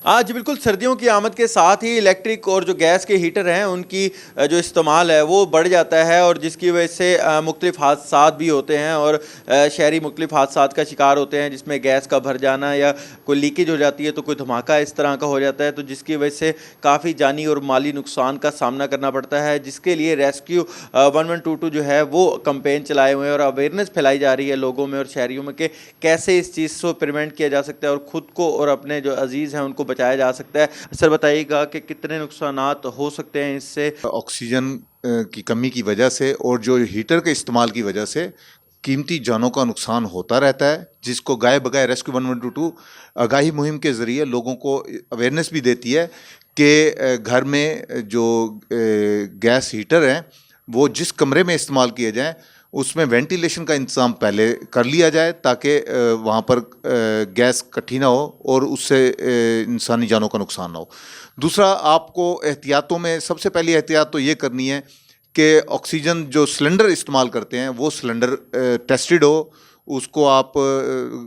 जी बिल्कुल, सर्दियों की आमद के साथ ही इलेक्ट्रिक और जो गैस के हीटर हैं उनकी जो इस्तेमाल है वो बढ़ जाता है, और जिसकी वजह से मुख्तलिफ हादसात भी होते हैं, और शहरी मुख्तलिफ हादसात का शिकार होते हैं, जिसमें गैस का भर जाना या कोई लीकेज हो जाती है तो कोई धमाका इस तरह का हो जाता है, तो जिसकी वजह से काफ़ी जानी और माली नुकसान का सामना करना पड़ता है, जिसके लिए रेस्क्यू 1122 जो है वो कंपेन चलाए हुए हैं और अवेयरनेस फैलाई जा रही है लोगों में और शहरियों में कि कैसे इस चीज़ को प्रिवेंट किया जा सकता है और ख़ुद को और अपने जो अजीज़ हैं उनको बचाया जा सकता है। सर बताइएगा कि कितने नुकसानात हो सकते हैं इससे? ऑक्सीजन की कमी की वजह से और जो हीटर के इस्तेमाल की वजह से कीमती जानों का नुकसान होता रहता है, जिसको गाए बगाए रेस्क्यू 1122 आगाही मुहिम के ज़रिए लोगों को अवेयरनेस भी देती है कि घर में जो गैस हीटर हैं वो जिस कमरे में इस्तेमाल किए जाएं उसमें वेंटिलेशन का इंतज़ाम पहले कर लिया जाए, ताकि वहाँ पर गैस इकट्ठी ना हो और उससे इंसानी जानों का नुकसान ना हो। दूसरा, आपको एहतियातों में सबसे पहली एहतियात तो ये करनी है कि ऑक्सीजन जो सिलेंडर इस्तेमाल करते हैं वो सिलेंडर टेस्टेड हो, उसको आप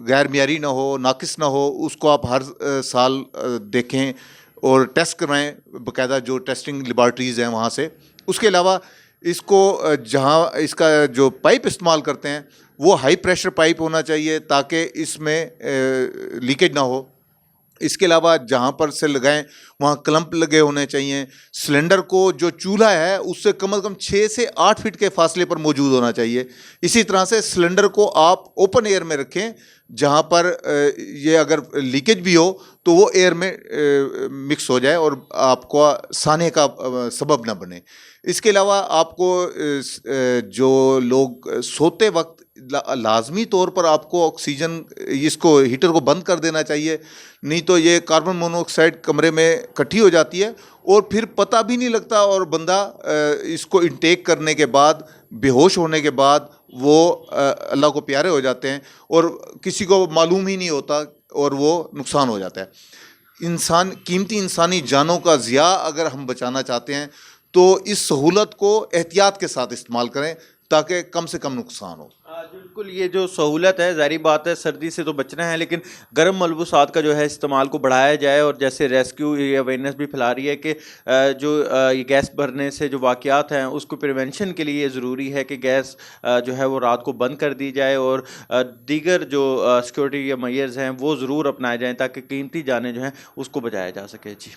गैर मियारी ना हो, नाकिस ना हो, उसको आप हर साल देखें और टेस्ट करवाएं बाकायदा जो टेस्टिंग लेबॉर्ट्रीज़ हैं वहाँ से। उसके अलावा इसको जहाँ इसका जो पाइप इस्तेमाल करते हैं वो हाई प्रेशर पाइप होना चाहिए ताकि इसमें लीकेज ना हो। इसके अलावा जहाँ पर से लगाएं वहाँ क्लम्प लगे होने चाहिए। सिलेंडर को जो चूल्हा है उससे कम से कम 6 से 8 फीट के फासले पर मौजूद होना चाहिए। इसी तरह से सिलेंडर को आप ओपन एयर में रखें, जहाँ पर ये अगर लीकेज भी हो तो वो एयर में मिक्स हो जाए और आपको साने का सबब ना बने। इसके अलावा आपको जो लोग सोते वक्त लाजमी तौर पर आपको ऑक्सीजन इसको हीटर को बंद कर देना चाहिए, नहीं तो ये कार्बन मोनोऑक्साइड कमरे में इकट्ठी हो जाती है और फिर पता भी नहीं लगता और बंदा इसको इनटेक करने के बाद बेहोश होने के बाद वो अल्लाह को प्यारे हो जाते हैं और किसी को मालूम ही नहीं होता और वो नुकसान हो जाता है। कीमती इंसानी जानों का ज़िया अगर हम बचाना चाहते हैं तो इस सहूलत को एहतियात के साथ इस्तेमाल करें ताकि कम से कम नुकसान हो। बिल्कुल, ये जो सहूलत है ज़ाहिर बात है सर्दी से तो बचना है, लेकिन गर्म मलबूसात का जो है इस्तेमाल को बढ़ाया जाए, और जैसे रेस्क्यू ये अवेयरनेस भी फैला रही है कि जो ये गैस भरने से जो वाक़यात हैं उसको प्रिवेंशन के लिए ज़रूरी है कि गैस जो है वो रात को बंद कर दी जाए, और दीगर जो सिक्योरिटी या मेजर्स हैं वो ज़रूर अपनाए जाएँ ताकि कीमती जानें जो हैं उसको बचाया जा सके। जी।